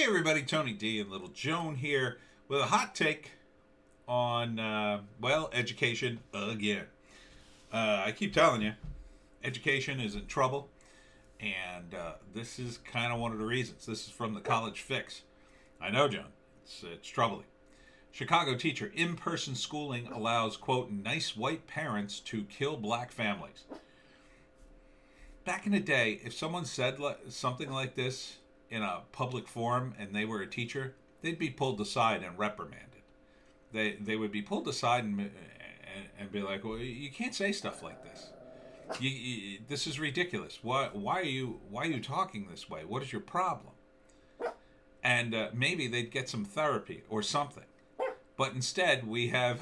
Hey everybody, Tony D and Little Joan here with a hot take on, education again. I keep telling you, education is in trouble, and this is kind of one of the reasons. This is from the College Fix. I know, Joan, it's troubling. Chicago teacher, in-person schooling allows, quote, nice white parents to kill black families. Back in the day, if someone said something like this in a public forum and they were a teacher, they'd be pulled aside and reprimanded. They would be pulled aside and be like, well, you can't say stuff like this. This is ridiculous. Why are you talking this way? What is your problem? And maybe they'd get some therapy or something. But instead, we have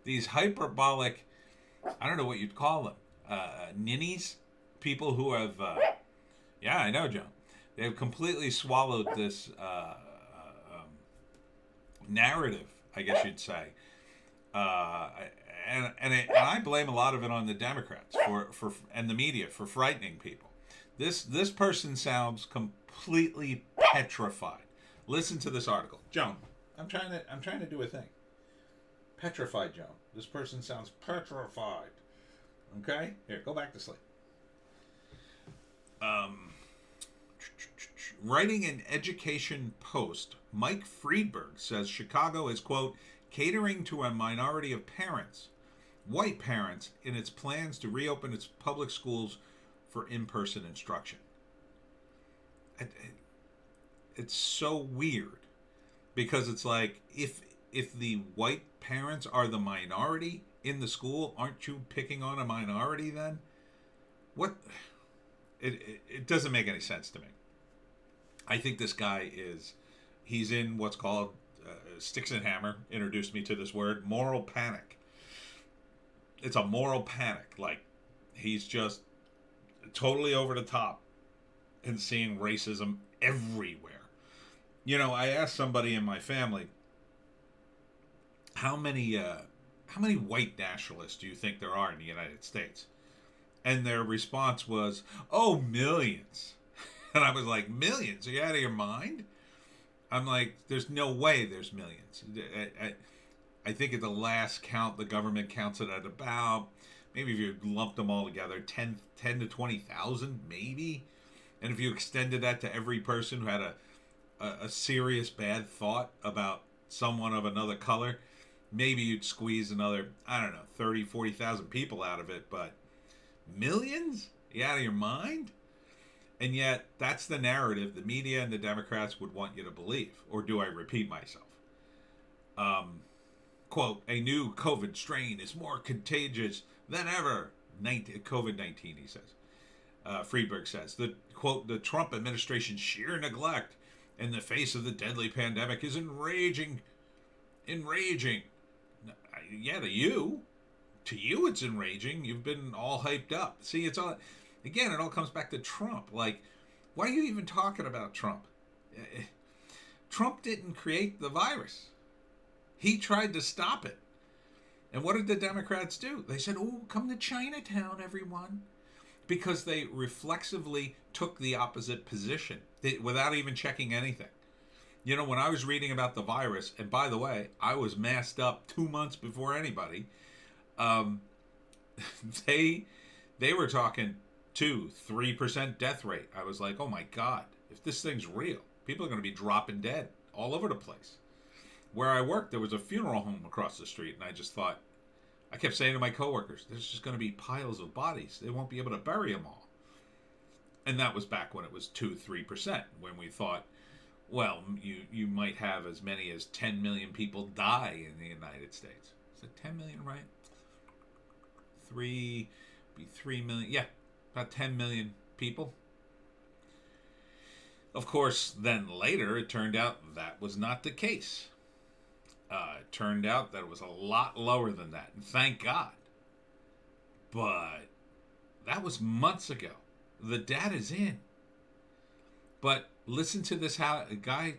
these hyperbolic, I don't know what you'd call them, ninnies, people who have, yeah, I know, Joe. They've completely swallowed this narrative, I guess you'd say, and I blame a lot of it on the Democrats for and the media for frightening people. This person sounds completely petrified. Listen to this article, Joan. I'm trying to do a thing. Petrified, Joan. This person sounds petrified. Okay, here, go back to sleep. Writing an education post, Mike Friedberg says Chicago is, quote, catering to a minority of parents, white parents, in its plans to reopen its public schools for in-person instruction. It's so weird because it's like if the white parents are the minority in the school, aren't you picking on a minority then? What? It doesn't make any sense to me. I think this guy he's in what's called, Sticks and Hammer introduced me to this word, moral panic. It's a moral panic. Like, he's just totally over the top and seeing racism everywhere. You know, I asked somebody in my family, how many white nationalists do you think there are in the United States? And their response was, oh, millions. And I was like, millions? Are you out of your mind? I'm like, there's no way there's millions. I think at the last count, the government counts it at about, maybe if you lumped them all together, 10 to 20,000, maybe. And if you extended that to every person who had a serious bad thought about someone of another color, maybe you'd squeeze another, I don't know, 30, 40,000 people out of it. But millions? Are you out of your mind? And yet, that's the narrative the media and the Democrats would want you to believe. Or do I repeat myself? Quote, a new COVID strain is more contagious than ever. COVID-19, he says. Friedberg says, quote, the Trump administration's sheer neglect in the face of the deadly pandemic is enraging. Yeah, to you it's enraging. You've been all hyped up. See, it's all... Again, it all comes back to Trump. Like, why are you even talking about Trump? Trump didn't create the virus. He tried to stop it. And what did the Democrats do? They said, oh, come to Chinatown, everyone. Because they reflexively took the opposite position without even checking anything. You know, when I was reading about the virus, and by the way, I was masked up 2 months before anybody, they were talking 2-3% death rate. I was like, oh my God, if this thing's real, people are going to be dropping dead all over the place. Where I worked, there was a funeral home across the street, and I just thought, I kept saying to my coworkers, there's just going to be piles of bodies. They won't be able to bury them all. And that was back when it was 2-3%, when we thought, well, you might have as many as 10 million people die in the United States. Is it 10 million, right? 3 million. Yeah. About 10 million people. Of course, then later it turned out that was not the case. It turned out that it was a lot lower than that. And thank God. But that was months ago. The data's in. But listen to this guy,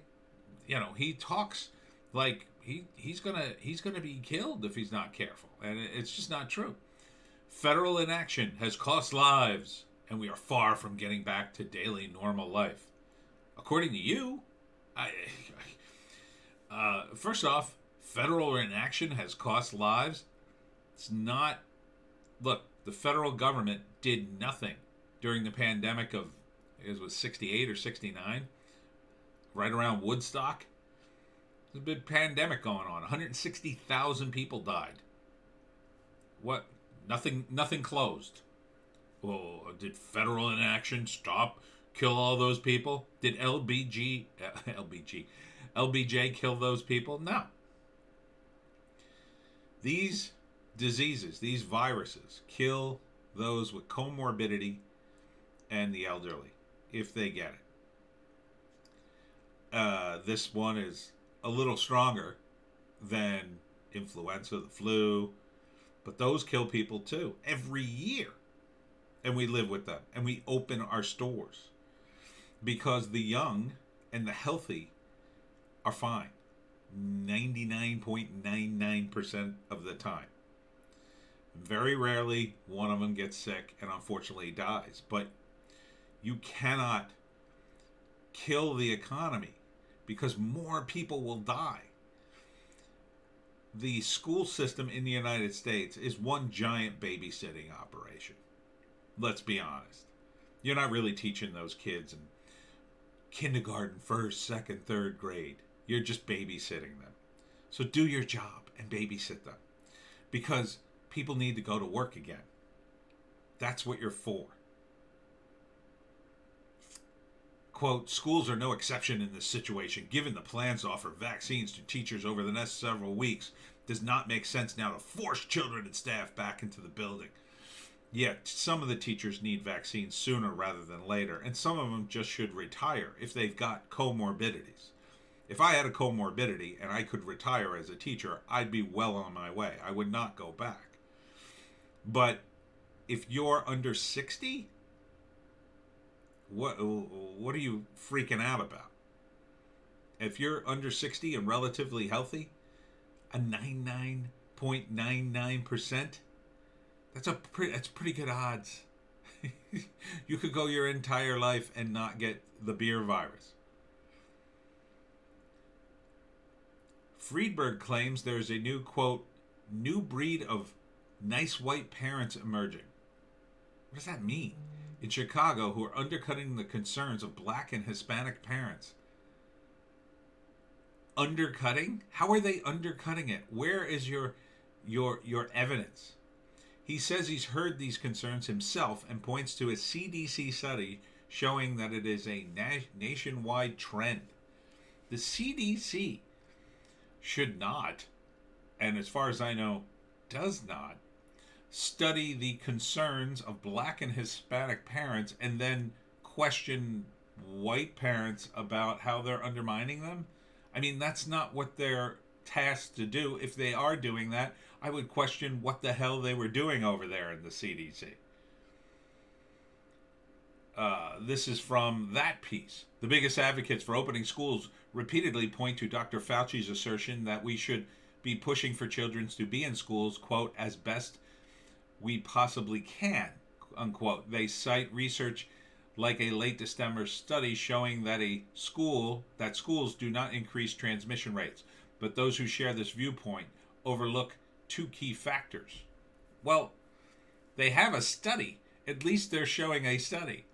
you know, he talks like he's gonna be killed if he's not careful. And it's just not true. Federal inaction has cost lives, and we are far from getting back to daily normal life. According to you, First off, federal inaction has cost lives. It's not. Look, the federal government did nothing during the pandemic of, it was 68 or 69, right around Woodstock. There's a big pandemic going on. 160,000 people died. What? Nothing closed. Well, did federal inaction stop, kill all those people? Did LBJ kill those people? No. These diseases, these viruses, kill those with comorbidity and the elderly, if they get it. This one is a little stronger than influenza, the flu, but those kill people too every year. And we live with them, and we open our stores because the young and the healthy are fine 99.99% of the time. Very rarely one of them gets sick and unfortunately dies, but you cannot kill the economy because more people will die. The school system in the United States is one giant babysitting operation. Let's be honest. You're not really teaching those kids in kindergarten, first, second, third grade. You're just babysitting them. So do your job and babysit them. Because people need to go to work again. That's what you're for. Quote, schools are no exception in this situation. Given the plans to offer vaccines to teachers over the next several weeks, it does not make sense now to force children and staff back into the building. Yet, some of the teachers need vaccines sooner rather than later, and some of them just should retire if they've got comorbidities. If I had a comorbidity and I could retire as a teacher, I'd be well on my way. I would not go back. But if you're under 60, what are you freaking out about? If you're under 60 and relatively healthy, a 99.99%, that's pretty good odds. You could go your entire life and not get the beer virus. Friedberg claims there's a new, quote, new breed of nice white parents emerging. What does that mean? In Chicago, who are undercutting the concerns of black and Hispanic parents. Undercutting? How are they undercutting it? Where is your evidence? He says he's heard these concerns himself and points to a CDC study showing that it is a nationwide trend. The CDC should not, and as far as I know, does not, study the concerns of black and Hispanic parents and then question white parents about how they're undermining them. I mean, that's not what they're tasked to do. If they are doing that, I would question what the hell they were doing over there in the CDC. This is from that piece. The biggest advocates for opening schools repeatedly point to Dr. Fauci's assertion that we should be pushing for children to be in schools, quote, as best we possibly can, unquote. They cite research like a late December study showing that schools do not increase transmission rates. But those who share this viewpoint overlook two key factors. Well, they have a study. At least they're showing a study.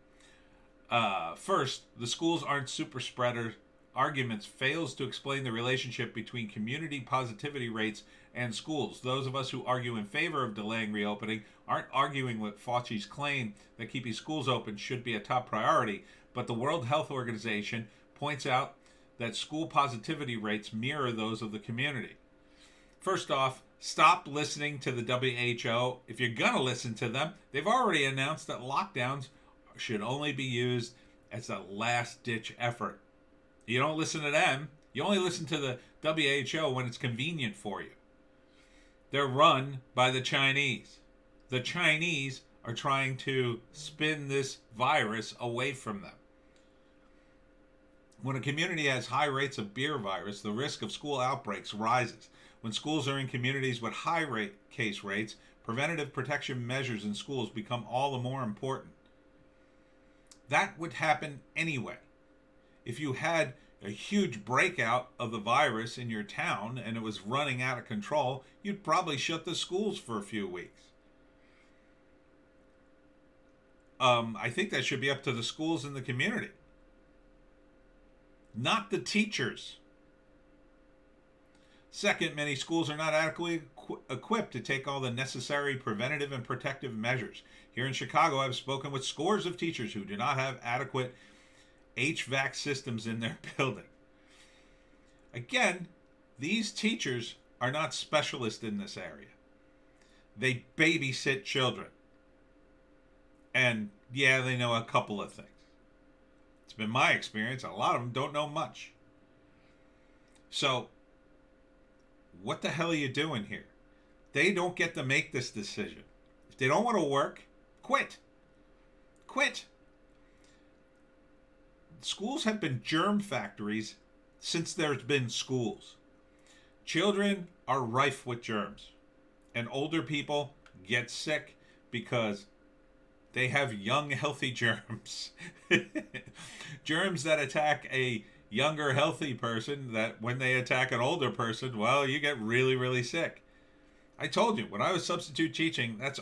First, the schools aren't super spreader arguments fails to explain the relationship between community positivity rates and schools. Those of us who argue in favor of delaying reopening aren't arguing with Fauci's claim that keeping schools open should be a top priority, but the World Health Organization points out that school positivity rates mirror those of the community. First off, stop listening to the WHO. If you're going to listen to them, they've already announced that lockdowns should only be used as a last-ditch effort. You don't listen to them. You only listen to the WHO when it's convenient for you. They're run by the Chinese. The Chinese are trying to spin this virus away from them. When a community has high rates of beer virus, the risk of school outbreaks rises. When schools are in communities with high case rates, preventative protection measures in schools become all the more important. That would happen anyway. If you had a huge breakout of the virus in your town and it was running out of control, you'd probably shut the schools for a few weeks. I think that should be up to the schools and the community, not the teachers. Second, many schools are not adequately equipped to take all the necessary preventative and protective measures. Here in Chicago, I've spoken with scores of teachers who do not have adequate HVAC systems in their building. Again, these teachers are not specialists in this area. They babysit children. And yeah, they know a couple of things. It's been my experience. A lot of them don't know much. So, what the hell are you doing here? They don't get to make this decision. If they don't want to work, quit. Quit. Schools have been germ factories since there's been schools. Children are rife with germs. And older people get sick because they have young, healthy germs. Germs that attack a younger, healthy person, that when they attack an older person, well, you get really, really sick. I told you, when I was substitute teaching, that's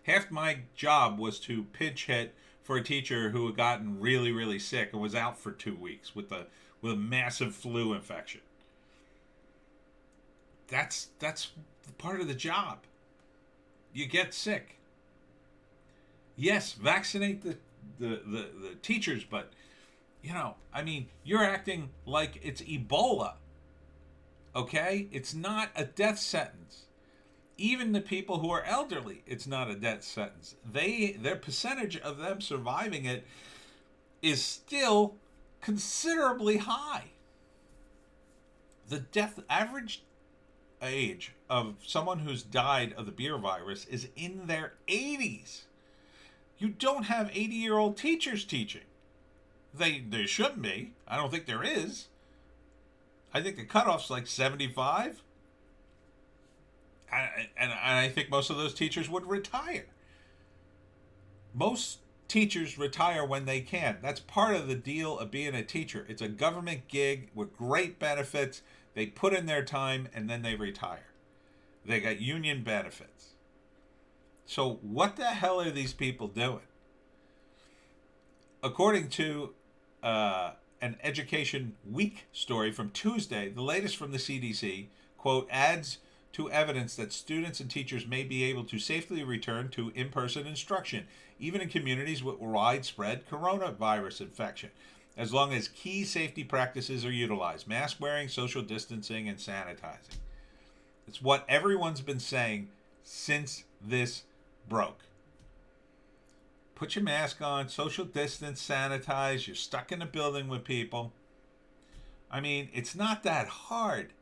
half my job was to pinch hit for a teacher who had gotten really, really sick and was out for 2 weeks with a massive flu infection. That's part of the job. You get sick. Yes, vaccinate the teachers, but you're acting like it's Ebola. Okay? It's not a death sentence. Even the people who are elderly, it's not a death sentence. Their percentage of them surviving it is still considerably high. The average age of someone who's died of the beer virus is in their 80s. You don't have 80-year-old teachers teaching. There shouldn't be. I don't think there is. I think the cutoff's like 75. And I think most of those teachers would retire. Most teachers retire when they can. That's part of the deal of being a teacher. It's a government gig with great benefits. They put in their time and then they retire. They got union benefits. So what the hell are these people doing? According to an Education Week story from Tuesday, the latest from the CDC, quote, adds to evidence that students and teachers may be able to safely return to in-person instruction, even in communities with widespread coronavirus infection, as long as key safety practices are utilized: mask wearing, social distancing, and sanitizing. It's what everyone's been saying since this broke. Put your mask on, social distance, sanitize, you're stuck in a building with people. I mean, it's not that hard.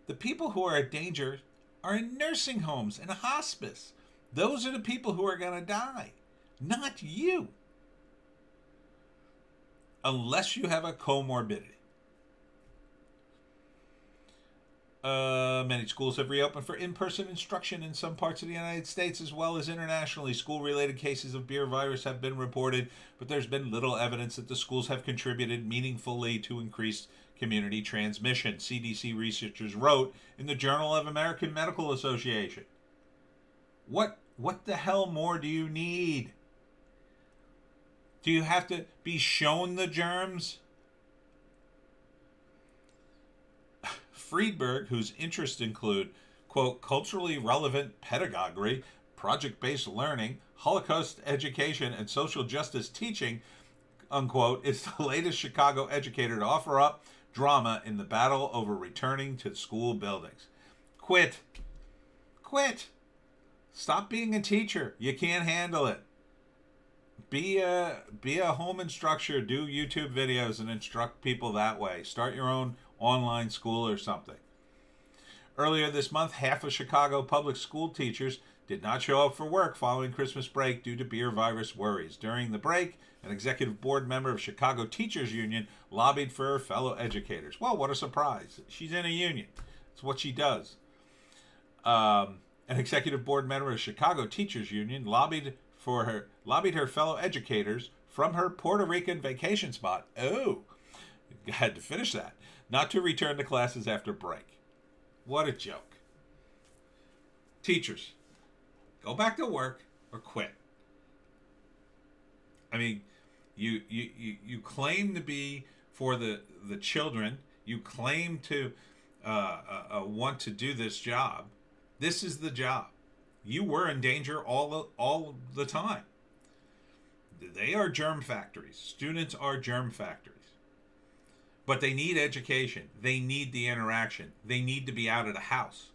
The people who are at danger are in nursing homes and hospice. Those are the people who are going to die, not you. Unless you have a comorbidity. Many schools have reopened for in-person instruction in some parts of the United States as well as internationally. School-related cases of beer virus have been reported, but there's been little evidence that the schools have contributed meaningfully to increased community transmission, CDC researchers wrote in the Journal of American Medical Association. What the hell more do you need? Do you have to be shown the germs? Friedberg, whose interests include, quote, culturally relevant pedagogy, project-based learning, Holocaust education, and social justice teaching, unquote, is the latest Chicago educator to offer up drama in the battle over returning to school buildings. Quit. Quit. Stop being a teacher. You can't handle it. Be a home instructor. Do YouTube videos and instruct people that way. Start your own online school or something. Earlier this month, half of Chicago public school teachers did not show up for work following Christmas break due to beer virus worries. During the break, an executive board member of Chicago Teachers Union lobbied for her fellow educators. Well, what a surprise. She's in a union. It's what she does. An executive board member of Chicago Teachers Union lobbied her fellow educators from her Puerto Rican vacation spot. Oh, had to finish that. Not to return to classes after break. What a joke. Teachers, go back to work or quit. I mean, you claim to be for the children. You claim to want to do this job. This is the job. You were in danger all the time. They are germ factories. Students are germ factories. But they need education. They need the interaction. They need to be out of the house.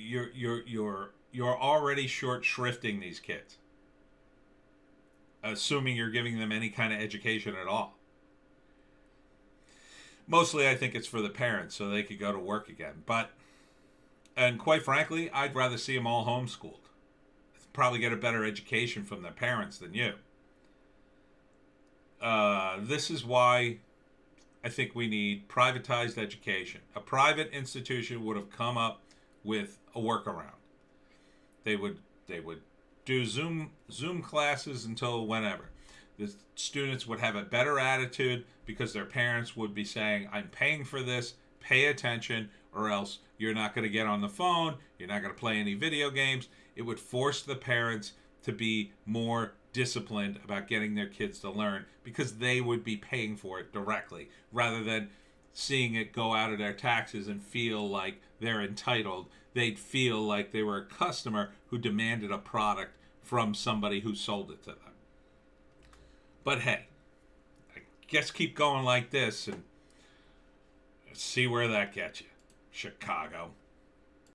You're already short shrifting these kids, assuming you're giving them any kind of education at all. Mostly, I think it's for the parents so they could go to work again. And quite frankly, I'd rather see them all homeschooled. Probably get a better education from their parents than you. This is why I think we need privatized education. A private institution would have come up with a workaround. They would do Zoom classes until whenever. The students would have a better attitude because their parents would be saying, I'm paying for this, pay attention, or else you're not going to get on the phone, you're not going to play any video games. It would force the parents to be more disciplined about getting their kids to learn because they would be paying for it directly rather than seeing it go out of their taxes and feel like they're entitled. They'd feel like they were a customer who demanded a product from somebody who sold it to them. But hey, I guess keep going like this and see where that gets you. Chicago.